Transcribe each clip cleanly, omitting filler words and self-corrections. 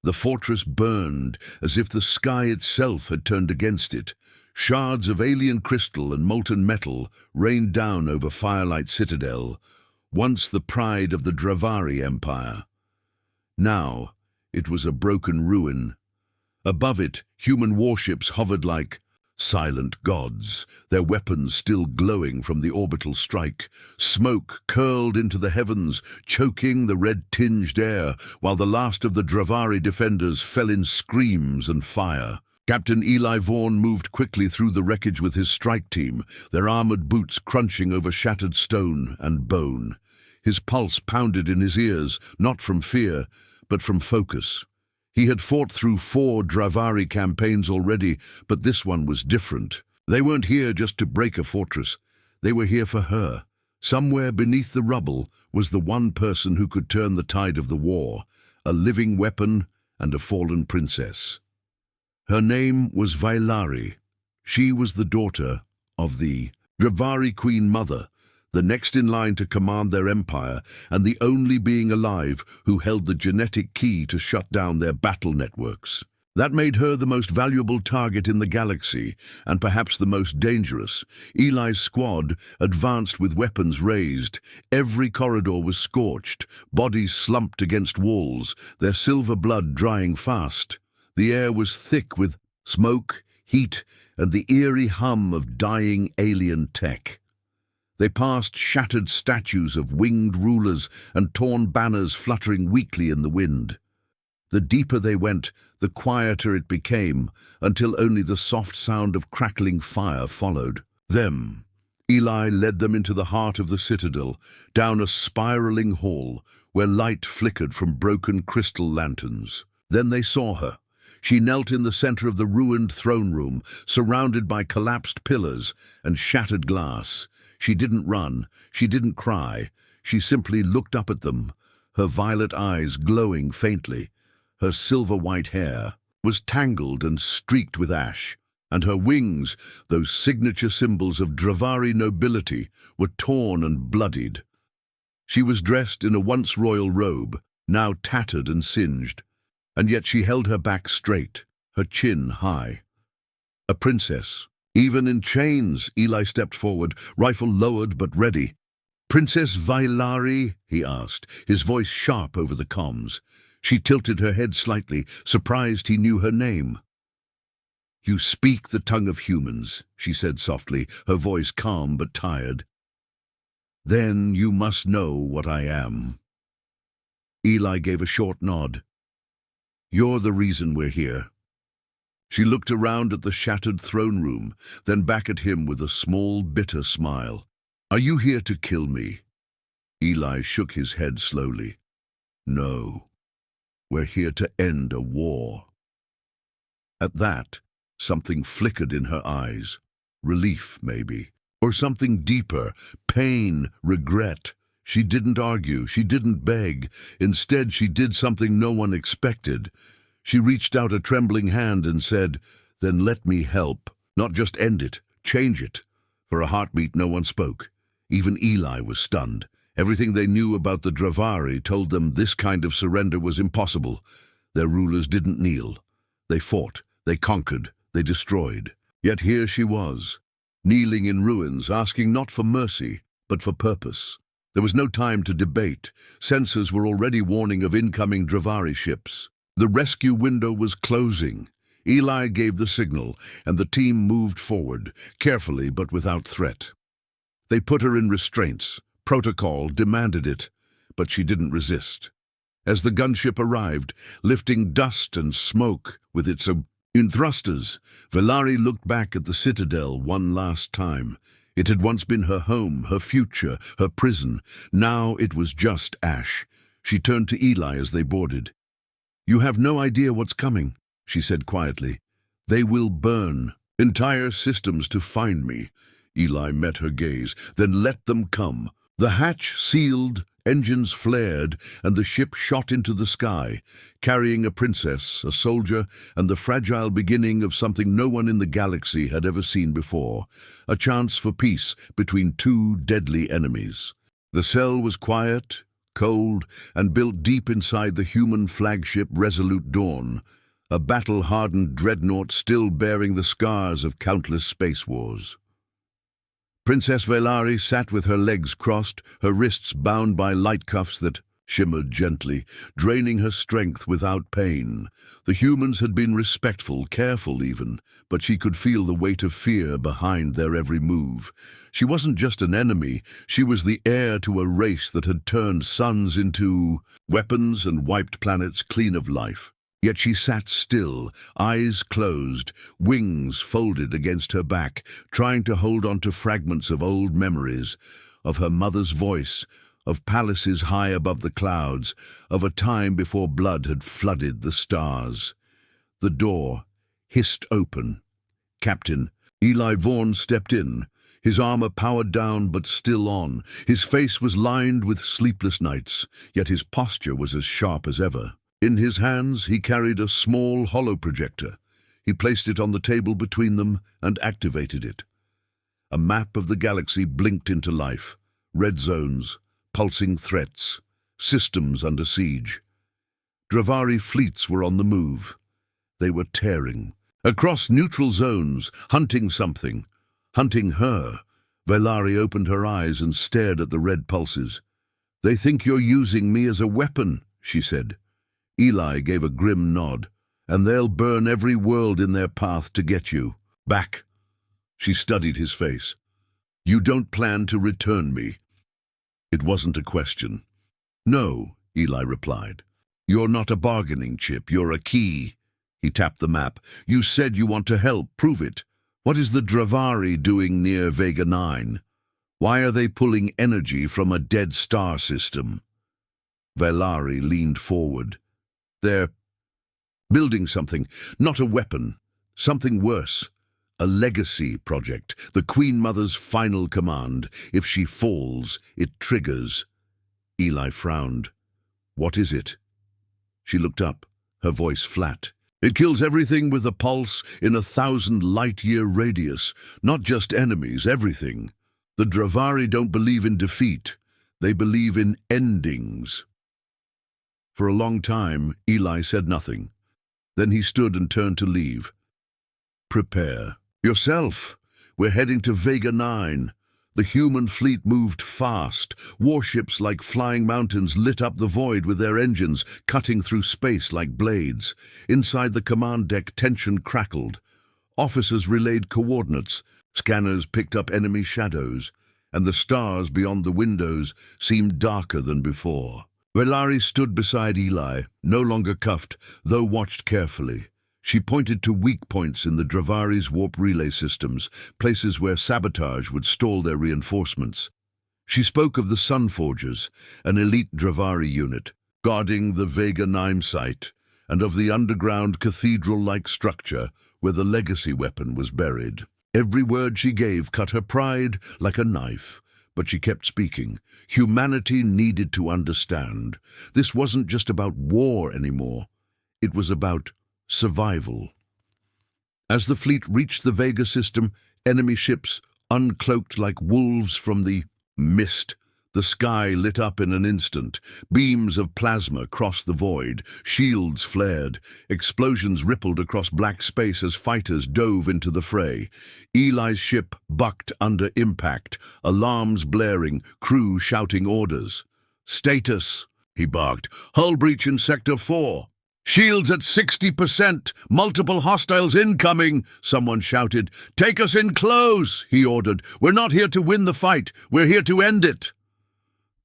The fortress burned as if the sky itself had turned against it. Shards of alien crystal and molten metal rained down over Firelight Citadel, once the pride of the Dravari Empire. Now, it was a broken ruin. Above it, human warships hovered like silent gods, their weapons still glowing from the orbital strike. Smoke curled into the heavens, choking the red-tinged air, while the last of the Dravari defenders fell in screams and fire. Captain Eli Vaughn moved quickly through the wreckage with his strike team, their armored boots crunching over shattered stone and bone. His pulse pounded in his ears, not from fear, but from focus. He had fought through 4 Dravari campaigns already, but this one was different. They weren't here just to break a fortress. They were here for her. Somewhere beneath the rubble was the one person who could turn the tide of the war, a living weapon and a fallen princess. Her name was Vailari. She was the daughter of the Dravari Queen Mother, the next in line to command their empire, and the only being alive who held the genetic key to shut down their battle networks. That made her the most valuable target in the galaxy, and perhaps the most dangerous. Eli's squad advanced with weapons raised. Every corridor was scorched, bodies slumped against walls, their silver blood drying fast. The air was thick with smoke, heat, and the eerie hum of dying alien tech. They passed shattered statues of winged rulers and torn banners fluttering weakly in the wind. The deeper they went, the quieter it became, until only the soft sound of crackling fire followed them. Eli led them into the heart of the citadel, down a spiraling hall where light flickered from broken crystal lanterns. Then they saw her. She knelt in the center of the ruined throne room, surrounded by collapsed pillars and shattered glass. She didn't run, she didn't cry, she simply looked up at them, her violet eyes glowing faintly. Her silver-white hair was tangled and streaked with ash, and her wings, those signature symbols of Dravari nobility, were torn and bloodied. She was dressed in a once royal robe, now tattered and singed, and yet she held her back straight, her chin high. A princess. Even in chains, Eli stepped forward, rifle lowered but ready. "Princess Vailari?" he asked, his voice sharp over the comms. She tilted her head slightly, surprised he knew her name. "You speak the tongue of humans," she said softly, her voice calm but tired. "Then you must know what I am." Eli gave a short nod. "You're the reason we're here." She looked around at the shattered throne room, then back at him with a small, bitter smile. "Are you here to kill me?" Eli shook his head slowly. "No, we're here to end a war." At that, something flickered in her eyes. Relief, maybe. Or something deeper. Pain, regret. She didn't argue, she didn't beg. Instead, she did something no one expected. She reached out a trembling hand and said, "Then let me help. Not just end it, change it." For a heartbeat, no one spoke. Even Eli was stunned. Everything they knew about the Dravari told them this kind of surrender was impossible. Their rulers didn't kneel. They fought, they conquered, they destroyed. Yet here she was, kneeling in ruins, asking not for mercy, but for purpose. There was no time to debate. Sensors were already warning of incoming Dravari ships. The rescue window was closing. Eli gave the signal, and the team moved forward, carefully but without threat. They put her in restraints. Protocol demanded it, but she didn't resist. As the gunship arrived, lifting dust and smoke with its thrusters, Vailari looked back at the citadel one last time. It had once been her home, her future, her prison. Now it was just ash. She turned to Eli as they boarded. "You have no idea what's coming," she said quietly. "They will burn entire systems to find me." Eli met her gaze. "Then let them come." The hatch sealed, engines flared, and the ship shot into the sky, carrying a princess, a soldier, and the fragile beginning of something no one in the galaxy had ever seen before, a chance for peace between 2 deadly enemies. The cell was quiet, cold, and built deep inside the human flagship Resolute Dawn, a battle-hardened dreadnought still bearing the scars of countless space wars. Princess Velari sat with her legs crossed, her wrists bound by light cuffs that shimmered gently, draining her strength without pain. The humans had been respectful, careful even, but she could feel the weight of fear behind their every move. She wasn't just an enemy, she was the heir to a race that had turned suns into weapons and wiped planets clean of life. Yet she sat still, eyes closed, wings folded against her back, trying to hold on to fragments of old memories, of her mother's voice, of palaces high above the clouds, of a time before blood had flooded the stars. The door hissed open. Captain Eli Vaughn stepped in, his armor powered down but still on. His face was lined with sleepless nights, yet his posture was as sharp as ever. In his hands he carried a small holoprojector. He placed it on the table between them and activated it. A map of the galaxy blinked into life. Red zones, pulsing threats, systems under siege. Dravari fleets were on the move. They were tearing across neutral zones, hunting something, hunting her. Velari opened her eyes and stared at the red pulses. "They think you're using me as a weapon," she said. Eli gave a grim nod. "And they'll burn every world in their path to get you. Back." She studied his face. "You don't plan to return me?" It wasn't a question. "No," Eli replied. "You're not a bargaining chip, you're a key." He tapped the map. "You said you want to help, prove it. What is the Dravari doing near Vega 9? Why are they pulling energy from a dead star system?" Velari leaned forward. "They're building something, not a weapon, something worse. A legacy project, the Queen Mother's final command. If she falls, it triggers." Eli frowned. "What is it?" She looked up, her voice flat. "It kills everything with a pulse in 1,000 light-year radius, not just enemies, everything. The Dravari don't believe in defeat. They believe in endings." For a long time, Eli said nothing. Then he stood and turned to leave. "Prepare yourself. We're heading to Vega 9. The human fleet moved fast. Warships like flying mountains lit up the void with their engines, cutting through space like blades. Inside the command deck, tension crackled. Officers relayed coordinates. Scanners picked up enemy shadows. And the stars beyond the windows seemed darker than before. Velari stood beside Eli, no longer cuffed, though watched carefully. She pointed to weak points in the Dravari's warp relay systems, places where sabotage would stall their reinforcements. She spoke of the Sunforgers, an elite Dravari unit, guarding the Vega 9 site, and of the underground cathedral-like structure where the legacy weapon was buried. Every word she gave cut her pride like a knife. But she kept speaking. Humanity needed to understand. This wasn't just about war anymore. It was about survival. As the fleet reached the Vega system, enemy ships uncloaked like wolves from the mist. The sky lit up in an instant. Beams of plasma crossed the void. Shields flared. Explosions rippled across black space as fighters dove into the fray. Eli's ship bucked under impact, alarms blaring, crew shouting orders. "Status," he barked. "Hull breach in Sector 4. Shields at 60%. Multiple hostiles incoming," someone shouted. "Take us in close," he ordered. "We're not here to win the fight. We're here to end it."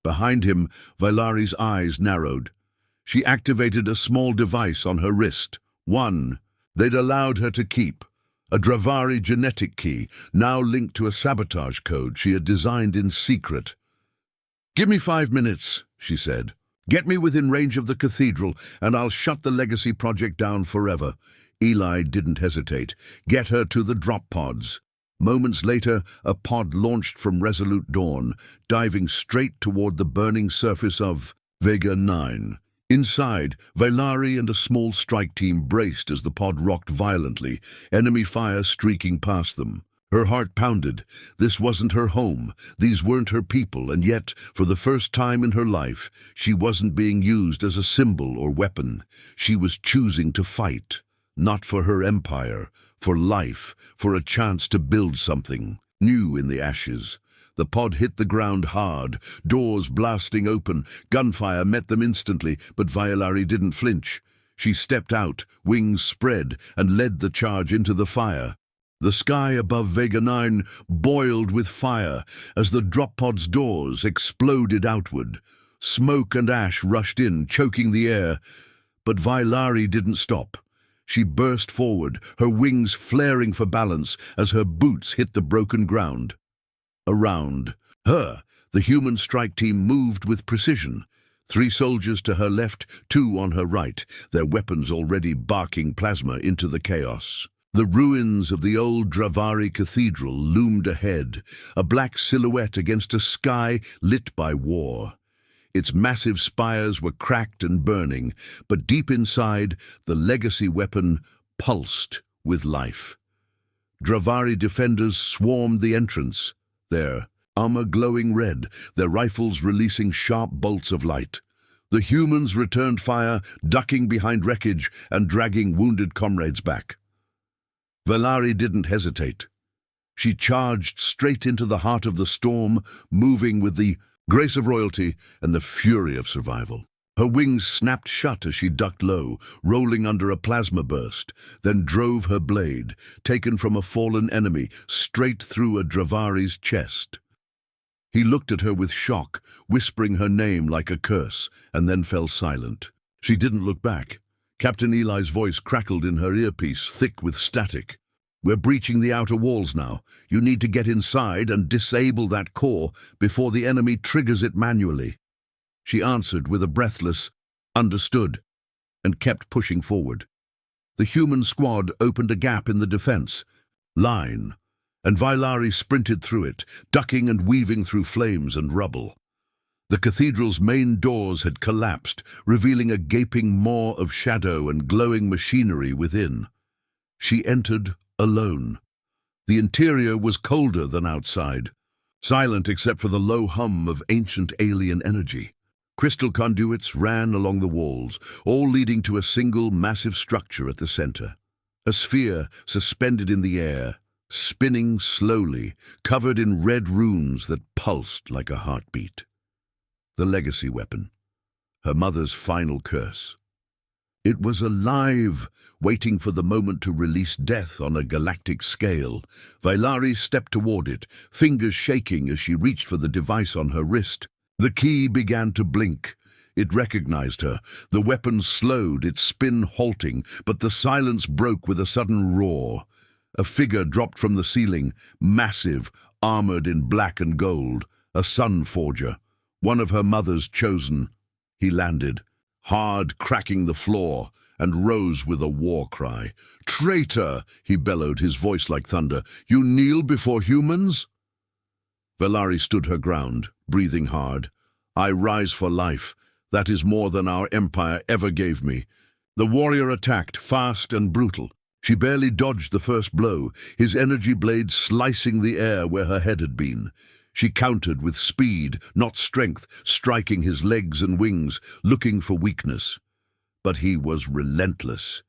Behind him, Velari's eyes narrowed. She activated a small device on her wrist. One they'd allowed her to keep. A Dravari genetic key, now linked to a sabotage code she had designed in secret. "Give me 5 minutes," she said. "Get me within range of the cathedral, and I'll shut the legacy project down forever." Eli didn't hesitate. "Get her to the drop pods." Moments later, a pod launched from Resolute Dawn, diving straight toward the burning surface of Vega 9. Inside, Velari and a small strike team braced as the pod rocked violently, enemy fire streaking past them. Her heart pounded. This wasn't her home. These weren't her people, and yet, for the first time in her life, she wasn't being used as a symbol or weapon. She was choosing to fight, not for her empire, for life, for a chance to build something new in the ashes. The pod hit the ground hard, doors blasting open. Gunfire met them instantly, but Violari didn't flinch. She stepped out, wings spread, and led the charge into the fire. The sky above Vega 9 boiled with fire as the drop pod's doors exploded outward. Smoke and ash rushed in, choking the air. But Violari didn't stop. She burst forward, her wings flaring for balance as her boots hit the broken ground. Around her, the human strike team moved with precision. 3 soldiers to her left, 2 on her right, their weapons already barking plasma into the chaos. The ruins of the old Dravari Cathedral loomed ahead, a black silhouette against a sky lit by war. Its massive spires were cracked and burning, but deep inside, the legacy weapon pulsed with life. Dravari defenders swarmed the entrance, their armor glowing red, their rifles releasing sharp bolts of light. The humans returned fire, ducking behind wreckage and dragging wounded comrades back. Violari didn't hesitate. She charged straight into the heart of the storm, moving with the grace of royalty and the fury of survival. Her wings snapped shut as she ducked low, rolling under a plasma burst, then drove her blade, taken from a fallen enemy, straight through a Dravari's chest. He looked at her with shock, whispering her name like a curse, and then fell silent. She didn't look back. Captain Eli's voice crackled in her earpiece, thick with static. "We're breaching the outer walls now. You need to get inside and disable that core before the enemy triggers it manually." She answered with a breathless, "Understood," and kept pushing forward. The human squad opened a gap in the defense line, and Violari sprinted through it, ducking and weaving through flames and rubble. The cathedral's main doors had collapsed, revealing a gaping maw of shadow and glowing machinery within. She entered alone. The interior was colder than outside, silent except for the low hum of ancient alien energy. Crystal conduits ran along the walls, all leading to a single massive structure at the center. A sphere suspended in the air, spinning slowly, covered in red runes that pulsed like a heartbeat. The legacy weapon, her mother's final curse. It was alive, waiting for the moment to release death on a galactic scale. Violari stepped toward it, fingers shaking as she reached for the device on her wrist. The key began to blink. It recognized her. The weapon slowed, its spin halting, but the silence broke with a sudden roar. A figure dropped from the ceiling, massive, armored in black and gold, a sun forger. One of her mother's chosen. He landed, hard cracking the floor, and rose with a war cry. "Traitor!" he bellowed, his voice like thunder. "You kneel before humans?" Violari stood her ground, breathing hard. "I rise for life. That is more than our empire ever gave me." The warrior attacked, fast and brutal. She barely dodged the first blow, his energy blade slicing the air where her head had been. She countered with speed, not strength, striking his legs and wings, looking for weakness. But he was relentless.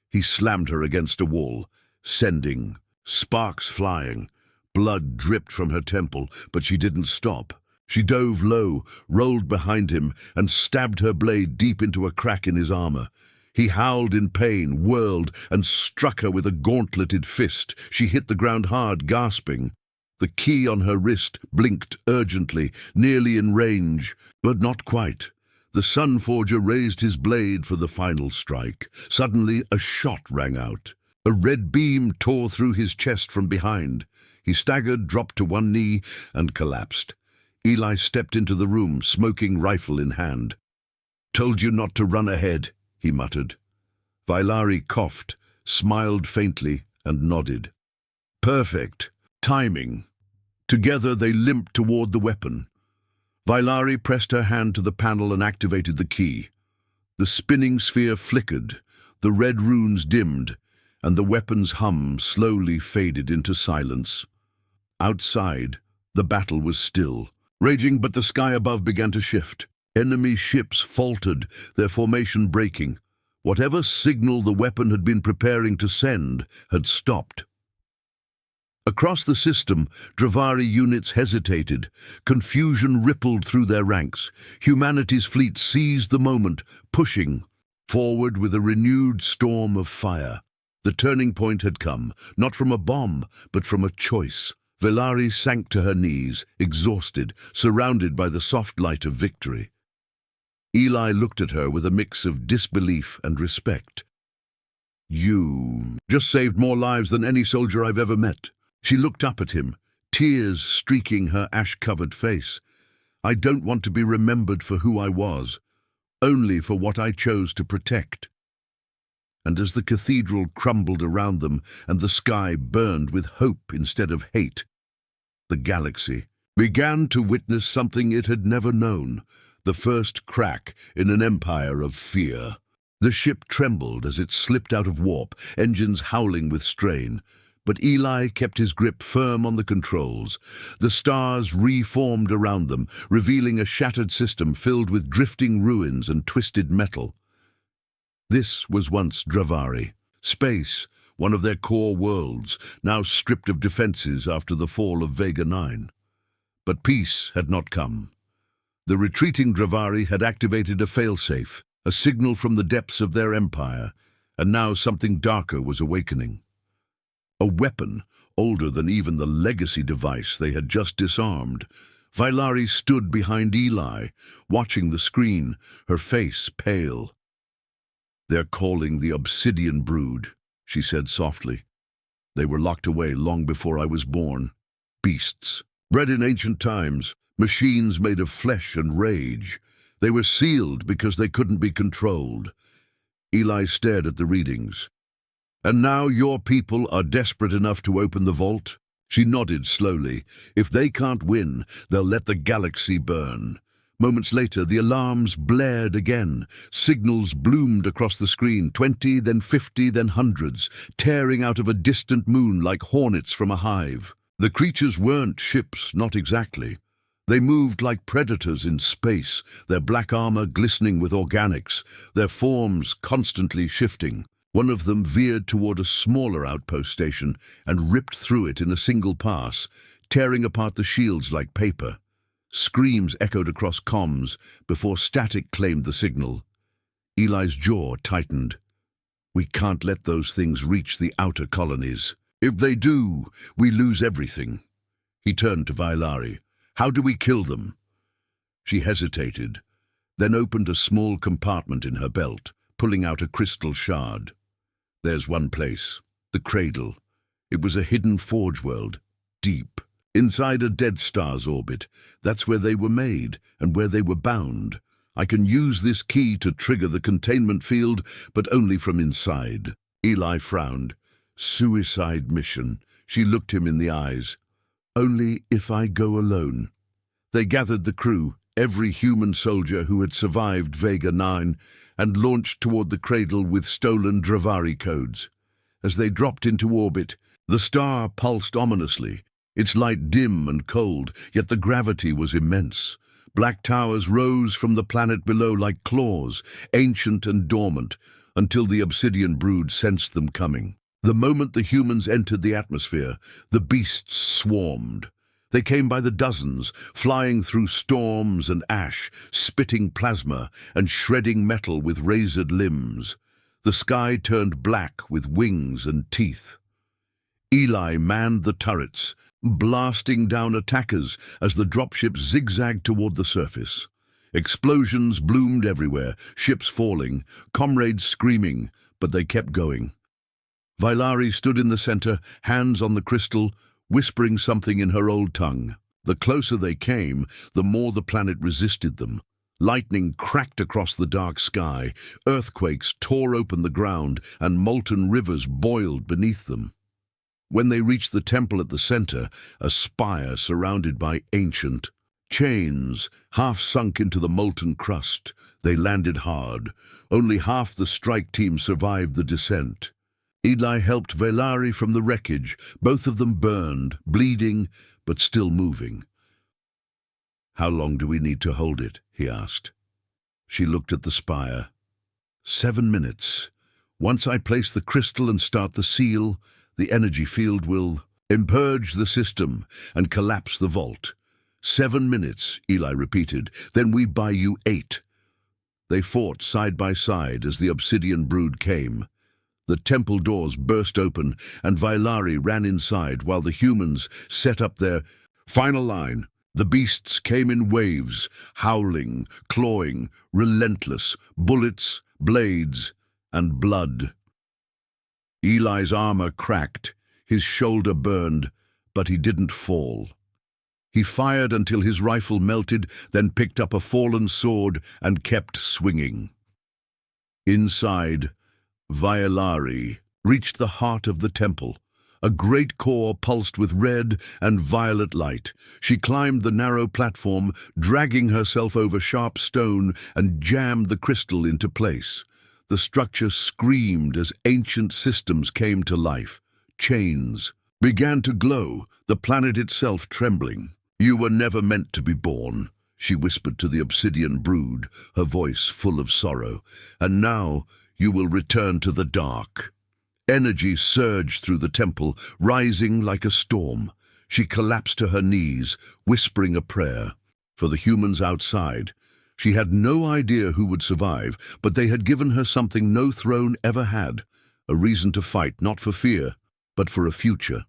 He slammed her against a wall, sending sparks flying. Blood dripped from her temple, but she didn't stop. She dove low, rolled behind him, and stabbed her blade deep into a crack in his armor. He howled in pain, whirled, and struck her with a gauntleted fist. She hit the ground hard, gasping. The key on her wrist blinked urgently, nearly in range, but not quite. The sun forger raised his blade for the final strike. Suddenly, a shot rang out. A red beam tore through his chest from behind. He staggered, dropped to one knee, and collapsed. Eli stepped into the room, smoking rifle in hand. "Told you not to run ahead," he muttered. Violari coughed, smiled faintly, and nodded. Perfect timing. Together they limped toward the weapon. Violari pressed her hand to the panel and activated the key. The spinning sphere flickered, the red runes dimmed, and the weapon's hum slowly faded into silence. Outside, the battle was still, raging, but the sky above began to shift. Enemy ships faltered, their formation breaking. Whatever signal the weapon had been preparing to send had stopped. Across the system, Dravari units hesitated. Confusion rippled through their ranks. Humanity's fleet seized the moment, pushing forward with a renewed storm of fire. The turning point had come, not from a bomb, but from a choice. Velari sank to her knees, exhausted, surrounded by the soft light of victory. Eli looked at her with a mix of disbelief and respect. "You just saved more lives than any soldier I've ever met." She looked up at him, tears streaking her ash-covered face. "I don't want to be remembered for who I was, only for what I chose to protect." And as the cathedral crumbled around them and the sky burned with hope instead of hate, the galaxy began to witness something it had never known, the first crack in an empire of fear. The ship trembled as it slipped out of warp, engines howling with strain. But Eli kept his grip firm on the controls. The stars reformed around them, revealing a shattered system filled with drifting ruins and twisted metal. This was once Dravari. Space, one of their core worlds, now stripped of defenses after the fall of Vega 9. But peace had not come. The retreating Dravari had activated a failsafe, a signal from the depths of their empire, and now something darker was awakening. A weapon, older than even the legacy device they had just disarmed. Vailari stood behind Eli, watching the screen, her face pale. "They're calling the Obsidian Brood," she said softly. "They were locked away long before I was born. Beasts, bred in ancient times, machines made of flesh and rage. They were sealed because they couldn't be controlled." Eli stared at the readings. "And now your people are desperate enough to open the vault?" She nodded slowly. "If they can't win, they'll let the galaxy burn." Moments later, the alarms blared again. Signals bloomed across the screen, 20, then 50, then hundreds, tearing out of a distant moon like hornets from a hive. The creatures weren't ships, not exactly. They moved like predators in space, their black armor glistening with organics, their forms constantly shifting. One of them veered toward a smaller outpost station and ripped through it in a single pass, tearing apart the shields like paper. Screams echoed across comms before static claimed the signal. Eli's jaw tightened. "We can't let those things reach the outer colonies. If they do, we lose everything." He turned to Vailari. "How do we kill them?" She hesitated, then opened a small compartment in her belt, pulling out a crystal shard. "There's one place, the cradle." It was a hidden forge world, deep, inside a dead star's orbit. That's where they were made and where they were bound. "I can use this key to trigger the containment field, but only from inside." Eli frowned. "Suicide mission." She looked him in the eyes. "Only if I go alone." They gathered the crew, every human soldier who had survived Vega 9, and launched toward the cradle with stolen Dravari codes. As they dropped into orbit, the star pulsed ominously, its light dim and cold, yet the gravity was immense. Black towers rose from the planet below like claws, ancient and dormant, until the Obsidian Brood sensed them coming. The moment the humans entered the atmosphere, the beasts swarmed. They came by the dozens, flying through storms and ash, spitting plasma and shredding metal with razored limbs. The sky turned black with wings and teeth. Eli manned the turrets, blasting down attackers as the dropships zigzagged toward the surface. Explosions bloomed everywhere, ships falling, comrades screaming, but they kept going. Vailari stood in the center, hands on the crystal, whispering something in her old tongue. The closer they came, the more the planet resisted them. Lightning cracked across the dark sky, earthquakes tore open the ground, and molten rivers boiled beneath them. When they reached the temple at the center, a spire surrounded by ancient chains, half sunk into the molten crust, they landed hard. Only half the strike team survived the descent. Eli helped Vailari from the wreckage. Both of them burned, bleeding, but still moving. "How long do we need to hold it?" he asked. She looked at the spire. 7 minutes. Once I place the crystal and start the seal, the energy field will impurge the system and collapse the vault. 7 minutes, Eli repeated. Then we buy you 8. They fought side by side as the obsidian brood came. The temple doors burst open, and Vailari ran inside while the humans set up their final line. The beasts came in waves, howling, clawing, relentless, bullets, blades, and blood. Eli's armor cracked, his shoulder burned, but he didn't fall. He fired until his rifle melted, then picked up a fallen sword and kept swinging. Inside, Vailari reached the heart of the temple. A great core pulsed with red and violet light. She climbed the narrow platform, dragging herself over sharp stone, and jammed the crystal into place. The structure screamed as ancient systems came to life. Chains began to glow, the planet itself trembling. "You were never meant to be born," she whispered to the obsidian brood, her voice full of sorrow. "And now you will return to the dark." Energy surged through the temple, rising like a storm. She collapsed to her knees, whispering a prayer. For the humans outside, she had no idea who would survive, but they had given her something no throne ever had, a reason to fight, not for fear, but for a future.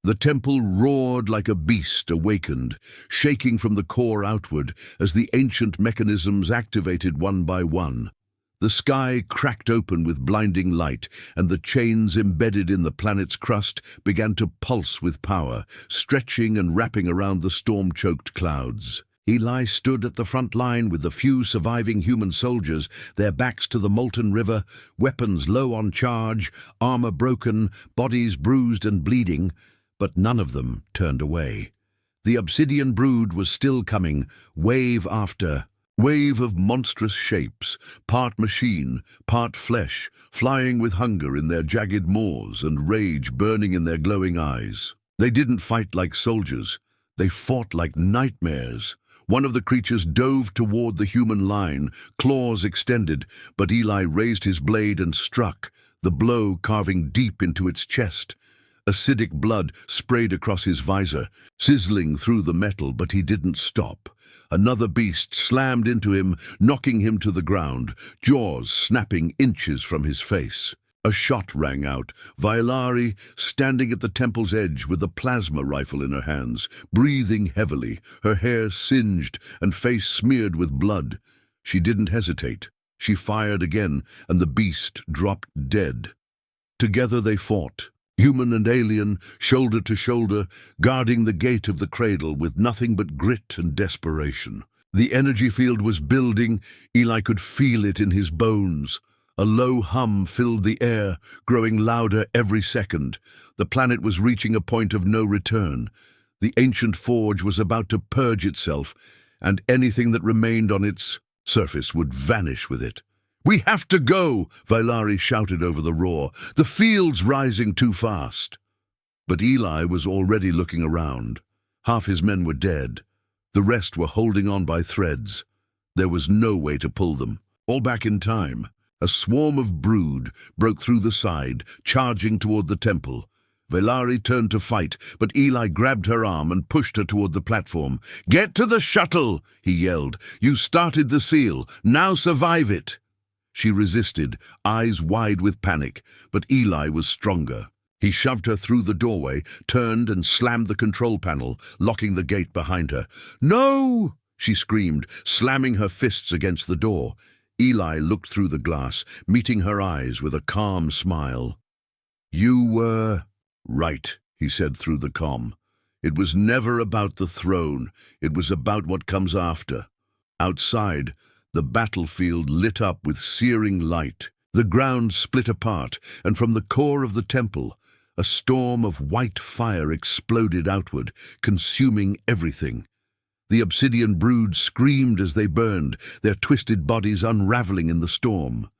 The temple roared like a beast awakened, shaking from the core outward as the ancient mechanisms activated one by one. The sky cracked open with blinding light, and the chains embedded in the planet's crust began to pulse with power, stretching and wrapping around the storm-choked clouds. Eli stood at the front line with the few surviving human soldiers, their backs to the molten river, weapons low on charge, armor broken, bodies bruised and bleeding, but none of them turned away. The obsidian brood was still coming, wave after wave of monstrous shapes, part machine, part flesh, flying with hunger in their jagged maws and rage burning in their glowing eyes. They didn't fight like soldiers. They fought like nightmares. One of the creatures dove toward the human line, claws extended, but Eli raised his blade and struck, the blow carving deep into its chest. Acidic blood sprayed across his visor, sizzling through the metal, but he didn't stop. Another beast slammed into him, knocking him to the ground, jaws snapping inches from his face. A shot rang out. Vailari, standing at the temple's edge with a plasma rifle in her hands, breathing heavily, her hair singed and face smeared with blood. She didn't hesitate. She fired again, and the beast dropped dead. Together they fought, human and alien, shoulder to shoulder, guarding the gate of the cradle with nothing but grit and desperation. The energy field was building. Eli could feel it in his bones. A low hum filled the air, growing louder every second. The planet was reaching a point of no return. The ancient forge was about to purge itself, and anything that remained on its surface would vanish with it. "We have to go!" Vailari shouted over the roar. "The field's rising too fast." But Eli was already looking around. Half his men were dead. The rest were holding on by threads. There was no way to pull them. All back in time, a swarm of brood broke through the side, charging toward the temple. Vailari turned to fight, but Eli grabbed her arm and pushed her toward the platform. "Get to the shuttle!" he yelled. "You started the seal. Now survive it!" She resisted, eyes wide with panic, but Eli was stronger. He shoved her through the doorway, turned and slammed the control panel, locking the gate behind her. "No!" she screamed, slamming her fists against the door. Eli looked through the glass, meeting her eyes with a calm smile. "You were right," he said through the comm. "It was never about the throne. It was about what comes after." Outside, the battlefield lit up with searing light. The ground split apart, and from the core of the temple, a storm of white fire exploded outward, consuming everything. The obsidian brood screamed as they burned, their twisted bodies unraveling in the storm.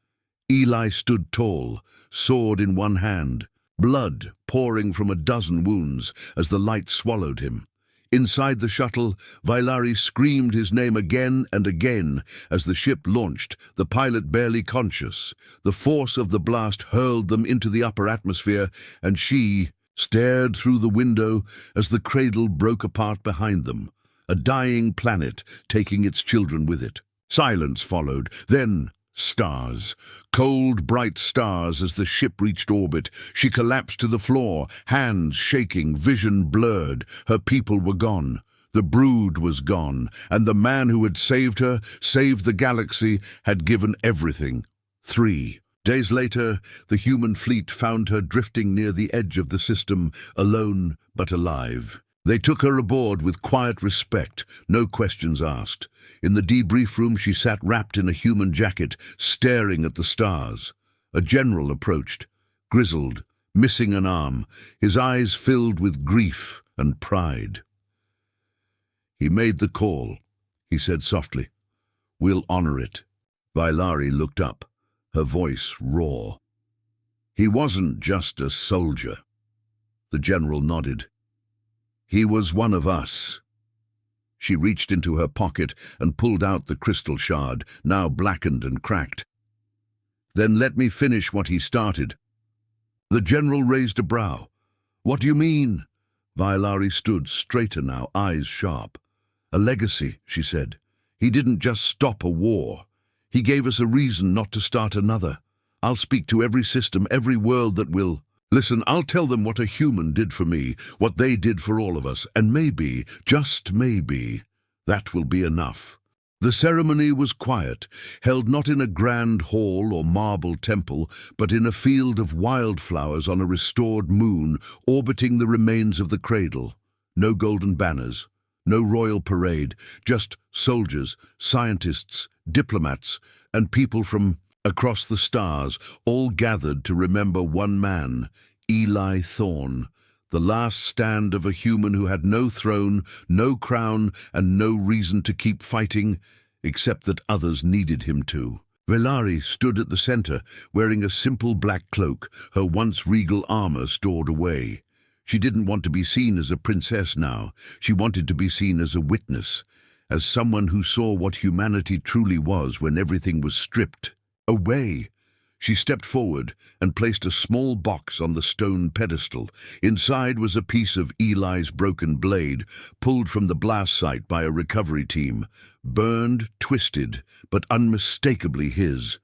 Eli stood tall, sword in one hand, blood pouring from a dozen wounds as the light swallowed him. Inside the shuttle, Vailari screamed his name again and again as the ship launched, the pilot barely conscious. The force of the blast hurled them into the upper atmosphere, and she stared through the window as the cradle broke apart behind them, a dying planet taking its children with it. Silence followed, then stars, cold, bright stars. As the ship reached orbit, she collapsed to the floor, hands shaking, vision blurred. Her people were gone. The brood was gone, and the man who had saved her, saved the galaxy, had given everything. 3 days later, the human fleet found her drifting near the edge of the system, alone but alive. They took her aboard with quiet respect, no questions asked. In the debrief room, she sat wrapped in a human jacket, staring at the stars. A general approached, grizzled, missing an arm, his eyes filled with grief and pride. "He made the call," he said softly. "We'll honor it." Vailari looked up, her voice raw. "He wasn't just a soldier." The general nodded. "He was one of us." She reached into her pocket and pulled out the crystal shard, now blackened and cracked. "Then let me finish what he started." The general raised a brow. "What do you mean?" Vailari stood straighter now, eyes sharp. "A legacy," she said. "He didn't just stop a war. He gave us a reason not to start another. I'll speak to every system, every world that will... Listen, I'll tell them what a human did for me, what they did for all of us, and maybe, just maybe, that will be enough." The ceremony was quiet, held not in a grand hall or marble temple, but in a field of wildflowers on a restored moon orbiting the remains of the cradle. No golden banners, no royal parade, just soldiers, scientists, diplomats, and people from across the stars, all gathered to remember one man, Eli Thorne, the last stand of a human who had no throne, no crown, and no reason to keep fighting, except that others needed him to. Vailari stood at the center, wearing a simple black cloak, her once regal armor stored away. She didn't want to be seen as a princess now. She wanted to be seen as a witness, as someone who saw what humanity truly was when everything was stripped away. She stepped forward and placed a small box on the stone pedestal. Inside was a piece of Eli's broken blade, pulled from the blast site by a recovery team, burned, twisted, but unmistakably his.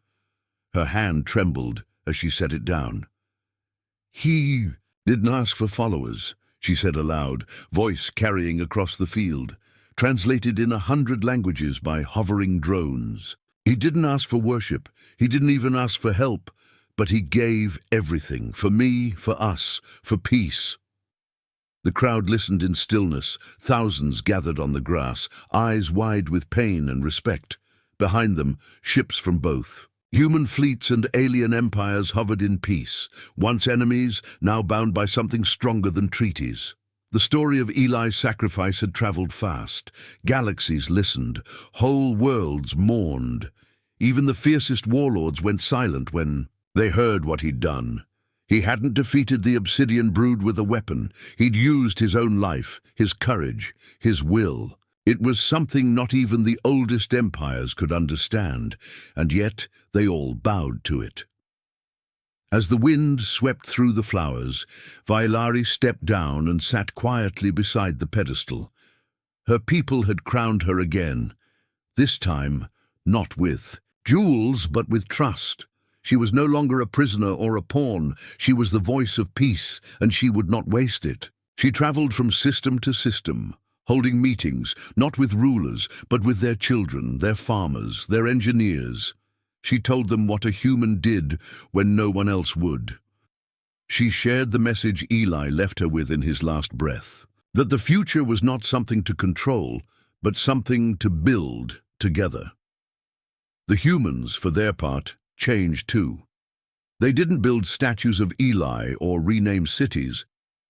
Her hand trembled as she set it down. "He didn't ask for followers," she said aloud, voice carrying across the field, translated in 100 languages by hovering drones. "He didn't ask for worship. He didn't even ask for help. But he gave everything, for me, for us, for peace." The crowd listened in stillness, thousands gathered on the grass, eyes wide with pain and respect. Behind them, ships from both. Human fleets and alien empires hovered in peace, once enemies, now bound by something stronger than treaties. The story of Eli's sacrifice had traveled fast. Galaxies listened, whole worlds mourned. Even the fiercest warlords went silent when they heard what he'd done. He hadn't defeated the Obsidian brood with a weapon. He'd used his own life, his courage, his will. It was something not even the oldest empires could understand, and yet they all bowed to it. As the wind swept through the flowers, Vailari stepped down and sat quietly beside the pedestal. Her people had crowned her again, this time not with jewels but with trust. She was no longer a prisoner or a pawn. She was the voice of peace, and she would not waste it. She traveled from system to system, holding meetings, not with rulers, but with their children, their farmers, their engineers. She told them what a human did when no one else would. She shared the message Eli left her with in his last breath, that the future was not something to control, but something to build together. The humans, for their part, changed too. They didn't build statues of Eli or rename cities.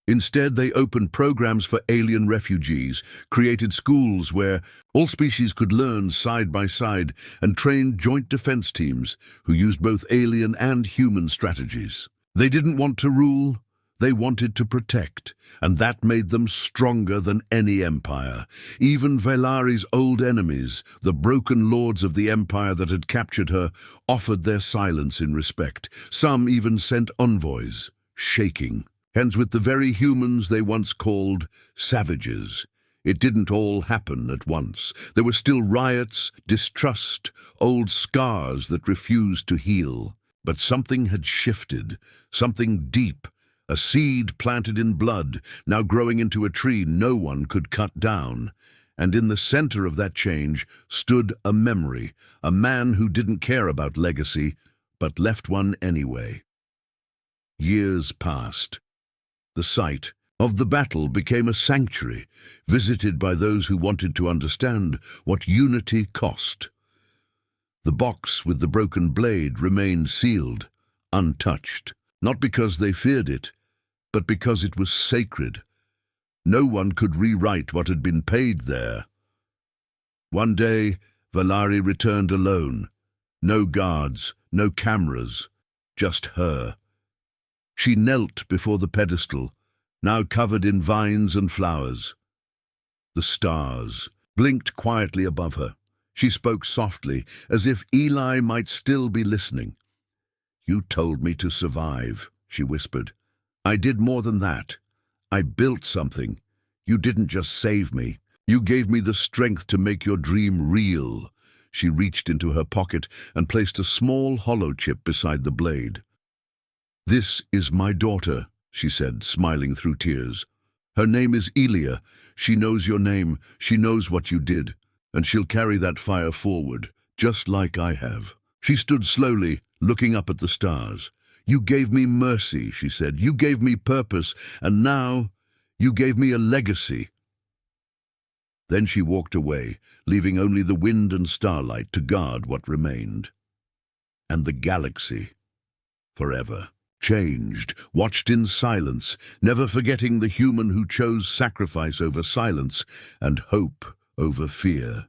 Instead, they opened programs for alien refugees, created schools where all species could learn side by side, and trained joint defense teams who used both alien and human strategies. They didn't want to rule, they wanted to protect, and that made them stronger than any empire. Even Valari's old enemies, the broken lords of the empire that had captured her, offered their silence in respect. Some even sent envoys, shaking, hands with the very humans they once called savages. It didn't all happen at once. There were still riots, distrust, old scars that refused to heal. But something had shifted, something deep, a seed planted in blood, now growing into a tree no one could cut down. And in the center of that change stood a memory, a man who didn't care about legacy, but left one anyway. Years passed. The site of the battle became a sanctuary, visited by those who wanted to understand what unity cost. The box with the broken blade remained sealed, untouched, not because they feared it, but because it was sacred. No one could rewrite what had been paid there. One day, Valari returned alone. No guards, no cameras, just her. She knelt before the pedestal, now covered in vines and flowers. The stars blinked quietly above her. She spoke softly, as if Eli might still be listening. "You told me to survive," she whispered. "I did more than that. I built something. You didn't just save me. You gave me the strength to make your dream real." She reached into her pocket and placed a small hollow chip beside the blade. "This is my daughter," she said, smiling through tears. "Her name is Elia. She knows your name. She knows what you did. And she'll carry that fire forward, just like I have." She stood slowly, looking up at the stars. "You gave me mercy," she said. "You gave me purpose, and now you gave me a legacy." Then she walked away, leaving only the wind and starlight to guard what remained. And the galaxy, forever, changed, watched in silence, never forgetting the human who chose sacrifice over silence and hope over fear.